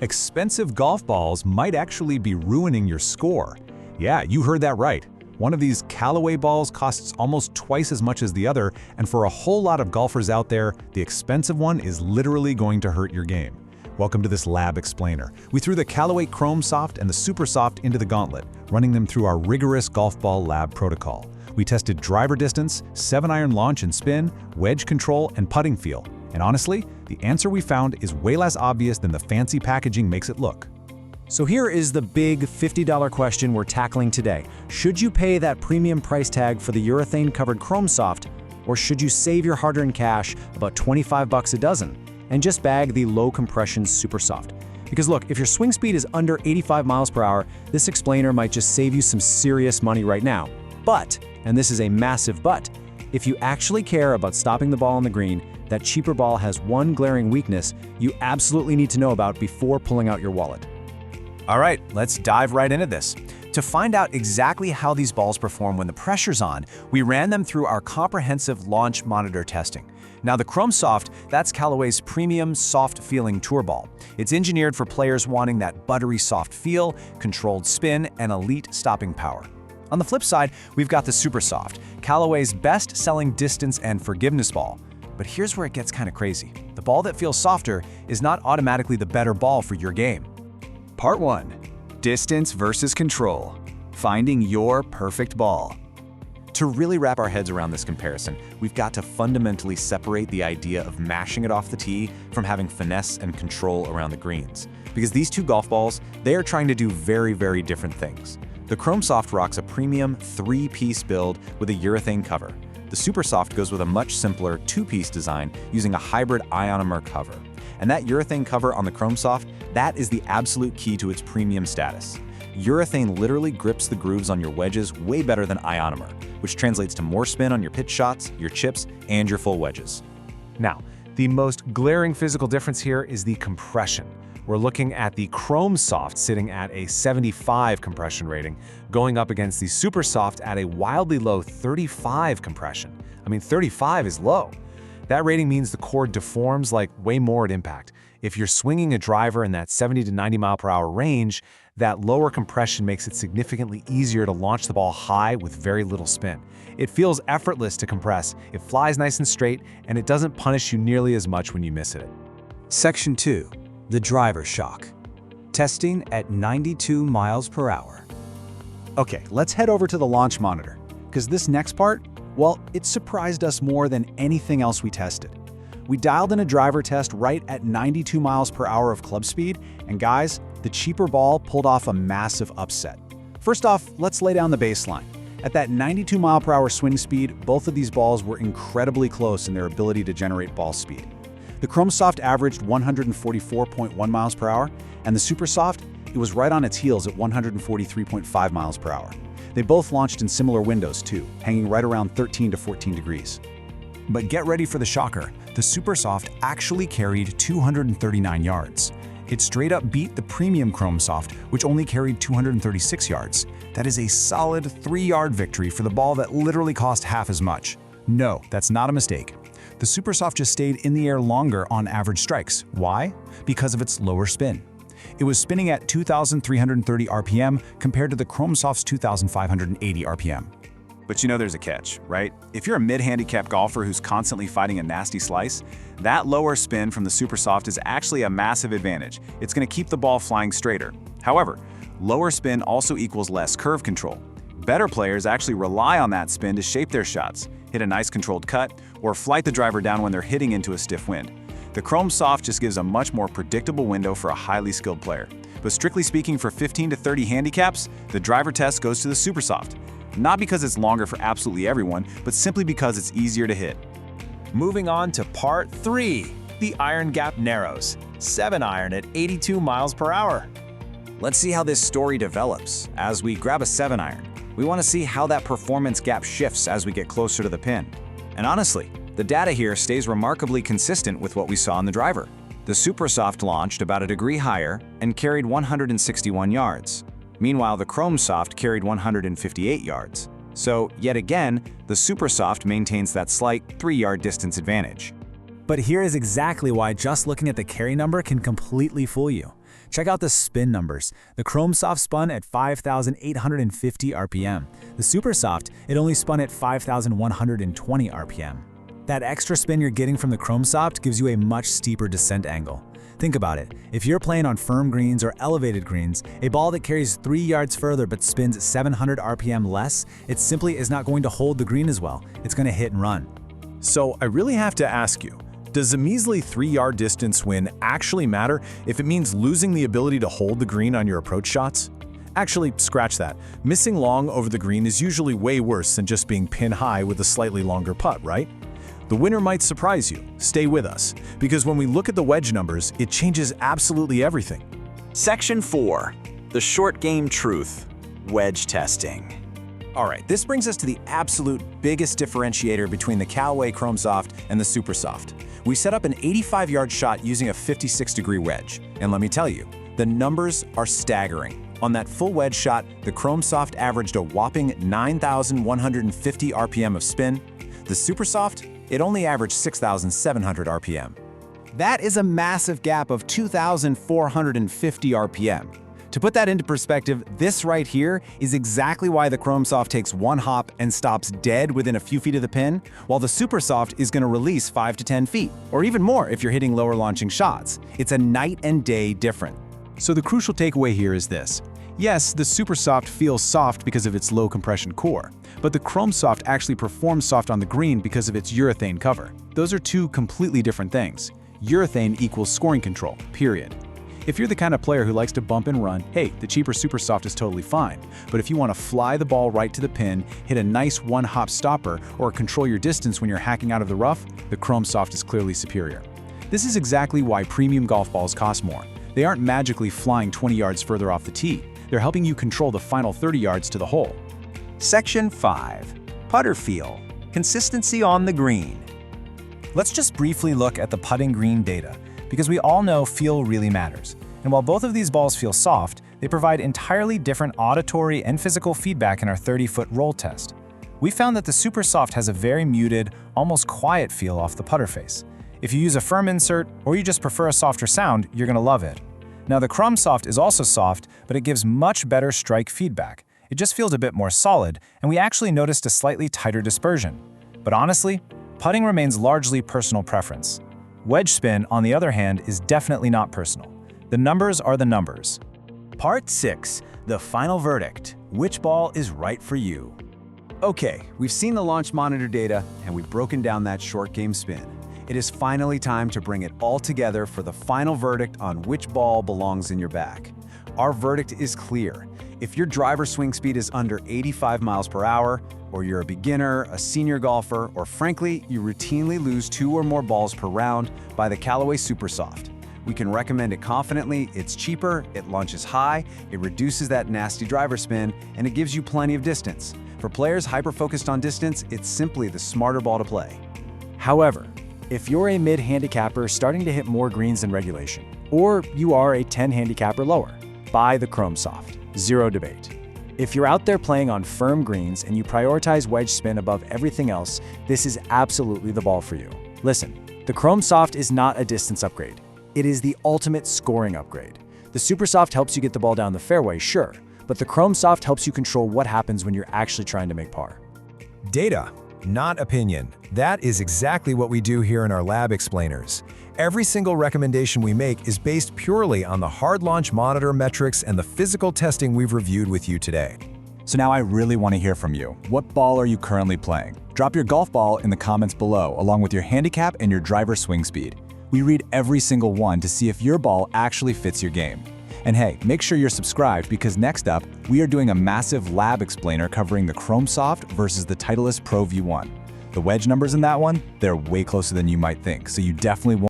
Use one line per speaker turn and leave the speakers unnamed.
Expensive golf balls might actually be ruining your score. Yeah, you heard that right. One of these Callaway balls costs almost twice as much as the other, and for a whole lot of golfers out there, the expensive one is literally going to hurt your game. Welcome to this lab explainer. We threw the Callaway Chrome Soft and the Supersoft into the gauntlet, running them through our rigorous golf ball lab protocol. We tested driver distance, 7-iron launch and spin, wedge control, and putting feel. And honestly, the answer we found is way less obvious than the fancy packaging makes it look.
So here is the big $50 question we're tackling today. Should you pay that premium price tag for the urethane-covered Chrome Soft, or should you save your hard-earned cash, about $25 a dozen, and just bag the low-compression Supersoft? Because look, if your swing speed is under 85 miles per hour, this explainer might just save you some serious money right now. But, and this is a massive but, if you actually care about stopping the ball on the green, that cheaper ball has one glaring weakness you absolutely need to know about before pulling out your wallet.
All right, let's dive right into this. To find out exactly how these balls perform when the pressure's on, we ran them through our comprehensive launch monitor testing. Now the Chrome Soft, that's Callaway's premium soft-feeling tour ball. It's engineered for players wanting that buttery soft feel, controlled spin, and elite stopping power. On the flip side, we've got the Supersoft, Callaway's best-selling distance and forgiveness ball. But here's where it gets kind of crazy. The ball that feels softer is not automatically the better ball for your game.
Part 1. Distance versus control. Finding your perfect ball.
To really wrap our heads around this comparison, we've got to fundamentally separate the idea of mashing it off the tee from having finesse and control around the greens. Because these two golf balls, they are trying to do very, very different things. The Chrome Soft rocks a premium 3-piece build with a urethane cover. The Supersoft goes with a much simpler 2-piece design using a hybrid ionomer cover. And that urethane cover on the Chrome Soft, that is the absolute key to its premium status. Urethane literally grips the grooves on your wedges way better than ionomer, which translates to more spin on your pitch shots, your chips, and your full wedges.
Now, the most glaring physical difference here is the compression. We're looking at the Chrome Soft sitting at a 75 compression rating, going up against the Supersoft at a wildly low 35 compression. I mean, 35 is low. That rating means the cord deforms like way more at impact. If you're swinging a driver in that 70 to 90 mile per hour range, that lower compression makes it significantly easier to launch the ball high with very little spin. It feels effortless to compress, it flies nice and straight, and it doesn't punish you nearly as much when you miss it.
Section 2. The driver shock. Testing at 92 miles per hour.
Okay, let's head over to the launch monitor, because this next part, well, it surprised us more than anything else we tested. We dialed in a driver test right at 92 miles per hour of club speed, and guys, the cheaper ball pulled off a massive upset. First off, let's lay down the baseline. At that 92 mile per hour swing speed, both of these balls were incredibly close in their ability to generate ball speed. The Chrome Soft averaged 144.1 miles per hour, and the Supersoft, it was right on its heels at 143.5 miles per hour. They both launched in similar windows too, hanging right around 13 to 14 degrees.
But get ready for the shocker. The Supersoft actually carried 239 yards. It straight up beat the premium Chrome Soft, which only carried 236 yards. That is a solid 3-yard victory for the ball that literally cost half as much. No, that's not a mistake. The Supersoft just stayed in the air longer on average strikes. Why? Because of its lower spin. It was spinning at 2,330 RPM compared to the Chrome Soft's 2,580 RPM.
But you know there's a catch, right? If you're a mid-handicap golfer who's constantly fighting a nasty slice, that lower spin from the Supersoft is actually a massive advantage. It's going to keep the ball flying straighter. However, lower spin also equals less curve control. Better players actually rely on that spin to shape their shots, hit a nice controlled cut, or flight the driver down when they're hitting into a stiff wind. The Chrome Soft just gives a much more predictable window for a highly skilled player. But strictly speaking, for 15 to 30 handicaps, the driver test goes to the Supersoft. Not because it's longer for absolutely everyone, but simply because it's easier to hit.
Moving on to part 3, the iron gap narrows. 7-iron at 82 miles per hour. Let's see how this story develops. As we grab a 7-iron, we want to see how that performance gap shifts as we get closer to the pin. And honestly, the data here stays remarkably consistent with what we saw in the driver. The Supersoft launched about a degree higher and carried 161 yards. Meanwhile, the Chrome Soft carried 158 yards. So, yet again, the Supersoft maintains that slight 3-yard distance advantage.
But here is exactly why just looking at the carry number can completely fool you. Check out the spin numbers. The Chrome Soft spun at 5,850 RPM. The Supersoft, it only spun at 5,120 RPM. That extra spin you're getting from the Chrome Soft gives you a much steeper descent angle. Think about it. If you're playing on firm greens or elevated greens, a ball that carries 3 yards further but spins 700 RPM less, it simply is not going to hold the green as well. It's going to hit and run.
So I really have to ask you, does a measly 3-yard distance win actually matter if it means losing the ability to hold the green on your approach shots? Actually, scratch that. Missing long over the green is usually way worse than just being pin high with a slightly longer putt, right? The winner might surprise you. Stay with us, because when we look at the wedge numbers, it changes absolutely everything.
Section 4. The short game truth. Wedge testing. All right, this brings us to the absolute biggest differentiator between the Callaway Chrome Soft and the Supersoft. We set up an 85-yard shot using a 56-degree wedge, and let me tell you, the numbers are staggering. On that full wedge shot, the Chrome Soft averaged a whopping 9,150 RPM of spin. The Supersoft, it only averaged 6,700 RPM.
That is a massive gap of 2,450 RPM. To put that into perspective, this right here is exactly why the Chrome Soft takes one hop and stops dead within a few feet of the pin, while the Supersoft is going to release 5 to 10 feet, or even more if you're hitting lower launching shots. It's a night and day difference.
So the crucial takeaway here is this. Yes, the Supersoft feels soft because of its low compression core, but the Chrome Soft actually performs soft on the green because of its urethane cover. Those are two completely different things. Urethane equals scoring control, period. If you're the kind of player who likes to bump and run, hey, the cheaper Supersoft is totally fine. But if you want to fly the ball right to the pin, hit a nice one-hop stopper, or control your distance when you're hacking out of the rough, the Chrome Soft is clearly superior. This is exactly why premium golf balls cost more. They aren't magically flying 20 yards further off the tee. They're helping you control the final 30 yards to the hole.
Section 5. Putter feel. Consistency on the green. Let's just briefly look at the putting green data, because we all know feel really matters. And while both of these balls feel soft, they provide entirely different auditory and physical feedback in our 30-foot roll test. We found that the Supersoft has a very muted, almost quiet feel off the putter face. If you use a firm insert, or you just prefer a softer sound, you're gonna love it. Now the Chrome Soft is also soft, but it gives much better strike feedback. It just feels a bit more solid, and we actually noticed a slightly tighter dispersion. But honestly, putting remains largely personal preference. Wedge spin, on the other hand, is definitely not personal. The numbers are the numbers. Part 6. The final verdict. Which ball is right for you?
Okay, we've seen the launch monitor data, and we've broken down that short game spin. It is finally time to bring it all together for the final verdict on which ball belongs in your bag. Our verdict is clear. If your driver swing speed is under 85 miles per hour, or you're a beginner, a senior golfer, or frankly, you routinely lose 2 or more balls per round, buy the Callaway Supersoft. We can recommend it confidently. It's cheaper, it launches high, it reduces that nasty driver spin, and it gives you plenty of distance. For players hyper-focused on distance, it's simply the smarter ball to play.
However, if you're a mid-handicapper starting to hit more greens than regulation, or you are a 10-handicapper lower, buy the Chrome Soft. Zero debate. If you're out there playing on firm greens and you prioritize wedge spin above everything else, this is absolutely the ball for you. Listen, the Chrome Soft is not a distance upgrade. It is the ultimate scoring upgrade. The Supersoft helps you get the ball down the fairway, sure, but the Chrome Soft helps you control what happens when you're actually trying to make par.
Data, not opinion. That is exactly what we do here in our lab explainers. Every single recommendation we make is based purely on the hard launch monitor metrics and the physical testing we've reviewed with you today.
So now I really want to hear from you. What ball are you currently playing? Drop your golf ball in the comments below, along with your handicap and your driver swing speed. We read every single one to see if your ball actually fits your game. And hey, make sure you're subscribed, because next up, we are doing a massive lab explainer covering the Chrome Soft versus the Titleist Pro V1. The wedge numbers in that one, they're way closer than you might think, so you definitely won't